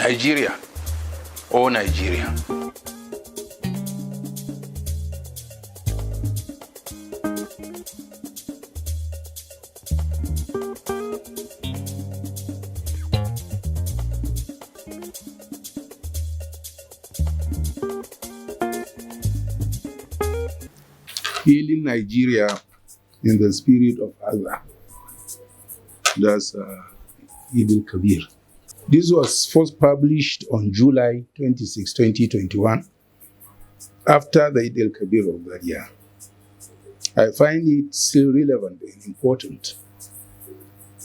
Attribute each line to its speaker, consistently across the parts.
Speaker 1: Nigeria or Nigeria.
Speaker 2: Healing Nigeria in the spirit of Adha. That's Eid al-Kabir. This was first published on July 26, 2021, after the Eid al-Kabir of that year. I find it still relevant and important,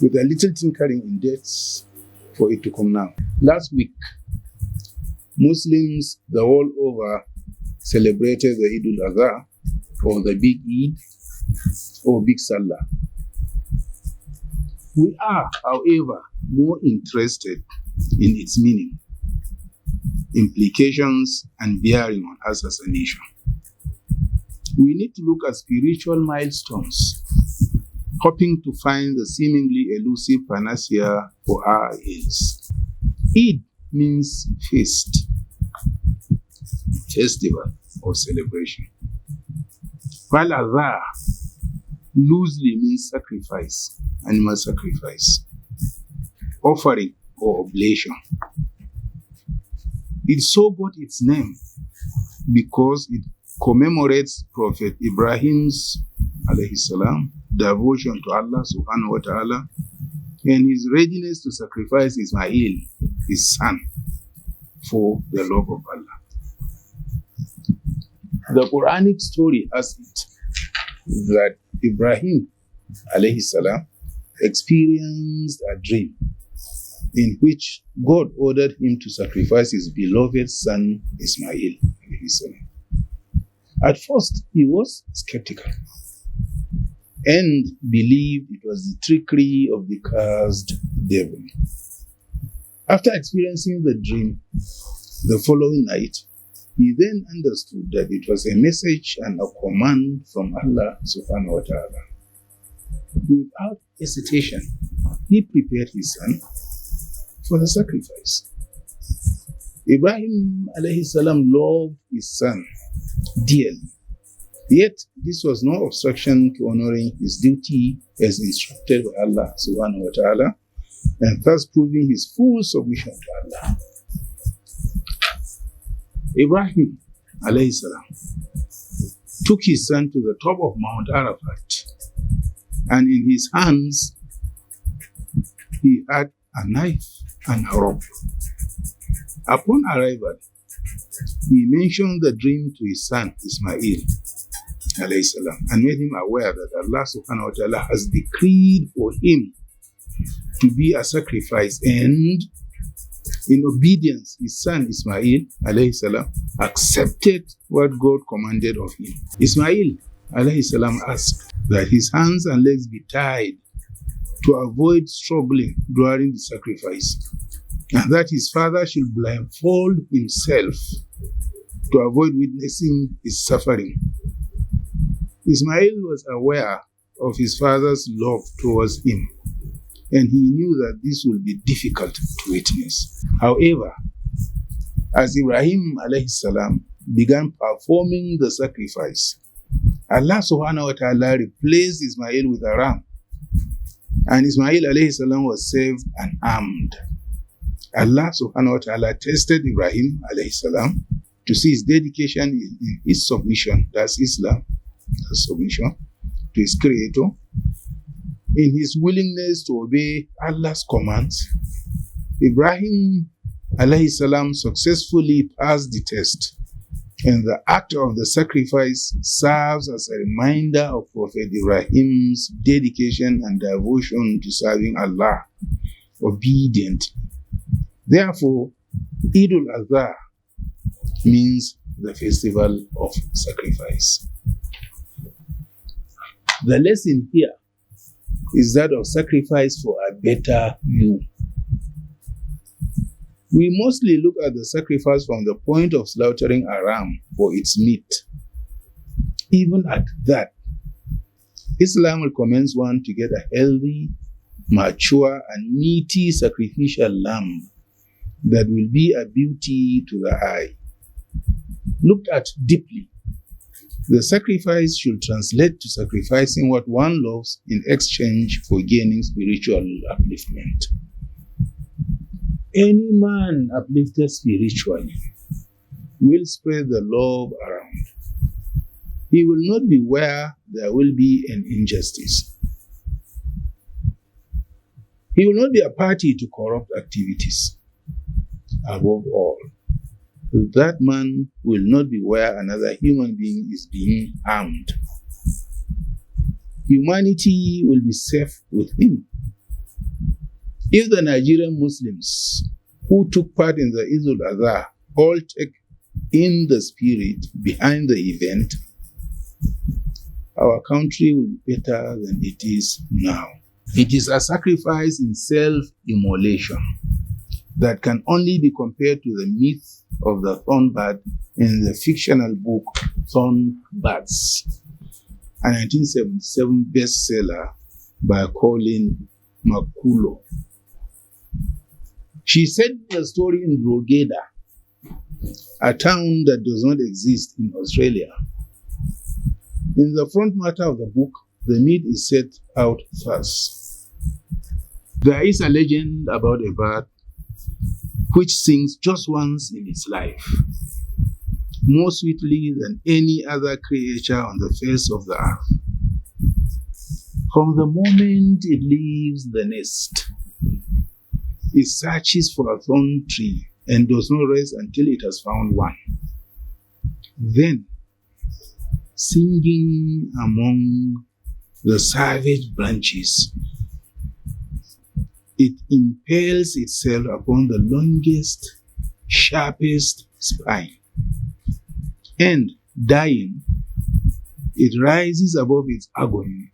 Speaker 2: with a little tinkering in dates for it to come now. Last week, Muslims the world over celebrated the Eid al-Adha, or the Big Eid, or Big Salah. We are, however, more interested in its meaning, implications, and bearing on us as a nation. We need to look at spiritual milestones, hoping to find the seemingly elusive panacea for our ills. Eid means feast, festival, or celebration, while Adha loosely means sacrifice, animal sacrifice, offering, or oblation. It so got its name because it commemorates Prophet Ibrahim's alayhi salam devotion to Allah subhanahu wa ta'ala and his readiness to sacrifice Ismail, his son, for the love of Allah. The Quranic story has it that Ibrahim alayhi salam experienced a dream in which God ordered him to sacrifice his beloved son Ismail alayhi salam. At first, he was skeptical and believed it was the trickery of the cursed devil. After experiencing the dream the following night, he then understood that it was a message and a command from Allah subhanahu wa ta'ala. Without hesitation, he prepared his son for the sacrifice. Ibrahim alayhi salam loved his son dearly. Yet, this was no obstruction to honoring his duty as instructed by Allah subhanahu wa ta'ala, and thus proving his full submission to Allah. Ibrahim alayhi salam took his son to the top of Mount Arafat, and in his hands he had a knife and a rope. Upon arrival, he mentioned the dream to his son Ismail alayhi salam and made him aware that Allah subhanahu wa ta'ala has decreed for him to be a sacrifice, and in obedience, his son Ismail alayhi salam accepted what God commanded of him. Ismail alayhi salam asked that his hands and legs be tied to avoid struggling during the sacrifice, and that his father should blindfold himself to avoid witnessing his suffering. Ismail was aware of his father's love towards him, and he knew that this would be difficult to witness. However, as Ibrahim alayhi salam began performing the sacrifice, Allah subhanahu wa ta'ala replaced Ismail with a ram, and Ismail alayhi salam was saved and armed. Allah subhanahu wa ta'ala tested Ibrahim alayhi salam to see his dedication in his submission, that's Islam, that's submission to his creator, in his willingness to obey Allah's commands. Ibrahim alayhi salam successfully passed the test, and the act of the sacrifice serves as a reminder of Prophet Ibrahim's dedication and devotion to serving Allah obediently. Therefore, Eid al-Adha means the festival of sacrifice. The lesson here is that of sacrifice for a better you. We mostly look at the sacrifice from the point of slaughtering a ram for its meat. Even at that, Islam recommends one to get a healthy, mature, and meaty sacrificial lamb that will be a beauty to the eye. Looked at deeply, the sacrifice should translate to sacrificing what one loves in exchange for gaining spiritual upliftment. Any man uplifted spiritually will spread the love around. He will not be where there will be an injustice. He will not be a party to corrupt activities. Above all, that man will not be where another human being is being harmed. Humanity will be safe with him. If the Nigerian Muslims who took part in the Eid al-Adha all take in the spirit behind the event, our country will be better than it is now. It is a sacrifice in self-immolation that can only be compared to the myth of the thornbird in the fictional book Thornbirds, a 1977 bestseller by Colin McCullough. She said the story in Drogheda, a town that does not exist in Australia. In the front matter of the book, the myth is set out thus. There is a legend about a bird which sings just once in its life, more sweetly than any other creature on the face of the earth. From the moment it leaves the nest, it searches for a thorn tree and does not rest until it has found one. Then, singing among the savage branches, it impales itself upon the longest, sharpest spine. And, dying, it rises above its agony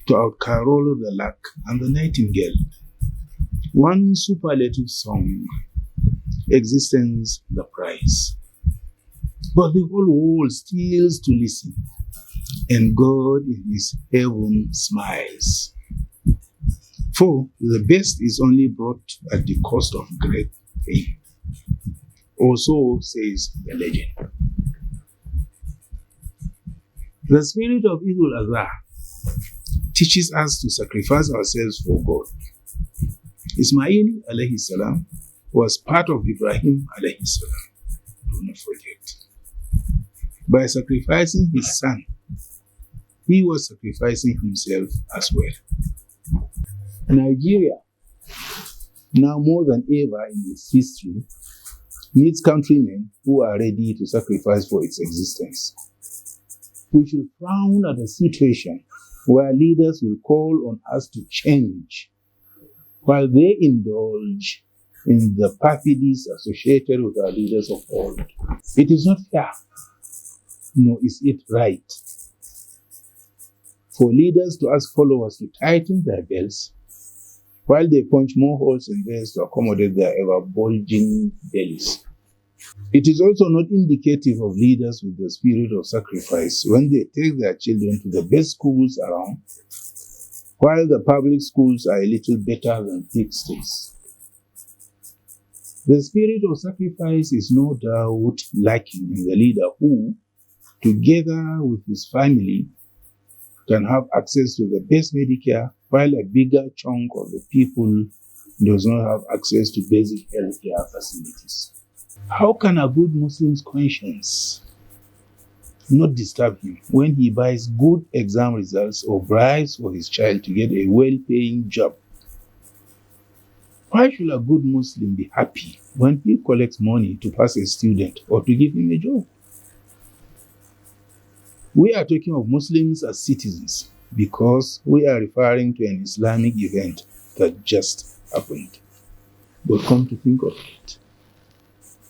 Speaker 2: to outcarol the lark and the nightingale. One superlative song, existence the prize. But the whole world steals to listen, and God in his heaven smiles. For the best is only brought at the cost of great pain. Or so says the legend. The spirit of Eid al-Adha teaches us to sacrifice ourselves for God. Ismail alayhi salam was part of Ibrahim alayhi salam. Do not forget. By sacrificing his son, he was sacrificing himself as well. Nigeria, now more than ever in its history, needs countrymen who are ready to sacrifice for its existence. We should frown at a situation where leaders will call on us to change, while they indulge in the perfidies associated with our leaders of old. It is not fair, nor is it right, for leaders to ask followers to tighten their belts while they punch more holes in theirs to accommodate their ever-bulging bellies. It is also not indicative of leaders with the spirit of sacrifice when they take their children to the best schools around, while the public schools are a little better than pigsties. The spirit of sacrifice is no doubt lacking in the leader who, together with his family, can have access to the best Medicare, while a bigger chunk of the people does not have access to basic healthcare facilities. How can a good Muslim's conscience not disturb him when he buys good exam results or bribes for his child to get a well-paying job? Why should a good Muslim be happy when he collects money to pass a student or to give him a job? We are talking of Muslims as citizens because we are referring to an Islamic event that just happened. But come to think of it,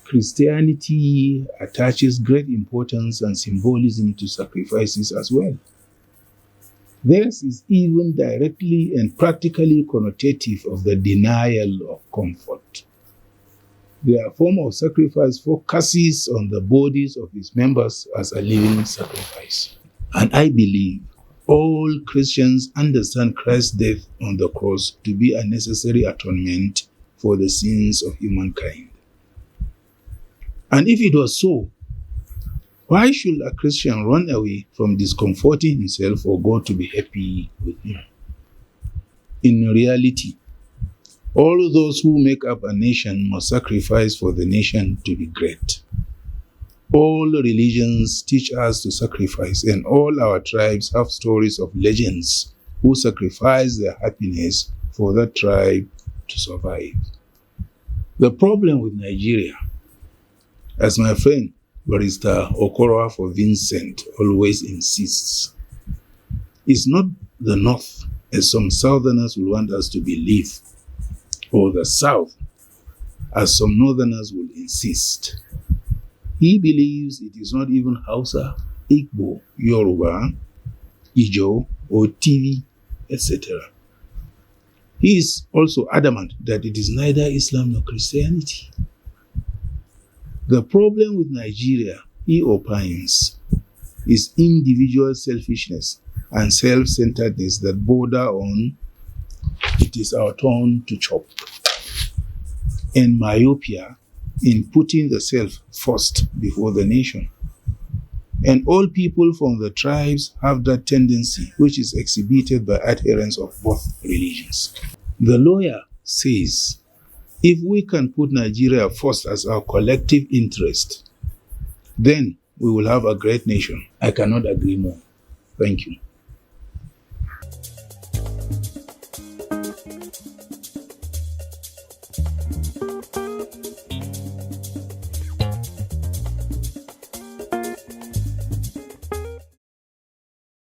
Speaker 2: Christianity attaches great importance and symbolism to sacrifices as well. Theirs is even directly and practically connotative of the denial of comfort. Their form of sacrifice focuses on the bodies of its members as a living sacrifice. And I believe all Christians understand Christ's death on the cross to be a necessary atonement for the sins of humankind. And if it was so, why should a Christian run away from discomforting himself for God to be happy with him? In reality, all those who make up a nation must sacrifice for the nation to be great. All religions teach us to sacrifice, and all our tribes have stories of legends who sacrifice their happiness for that tribe to survive. The problem with Nigeria, as my friend Barrister Okoroa for Vincent always insists, is not the North, as some Southerners will want us to believe, or the South, as some Northerners will insist. He believes it is not even Hausa, Igbo, Yoruba, Ijo, or TV, etc. He is also adamant that it is neither Islam nor Christianity. The problem with Nigeria, he opines, is individual selfishness and self-centeredness that border on it is our turn to chop, and myopia in putting the self first before the nation. And all people from the tribes have that tendency, which is exhibited by adherents of both religions. The lawyer says, if we can put Nigeria first as our collective interest, then we will have a great nation. I cannot agree more. Thank you.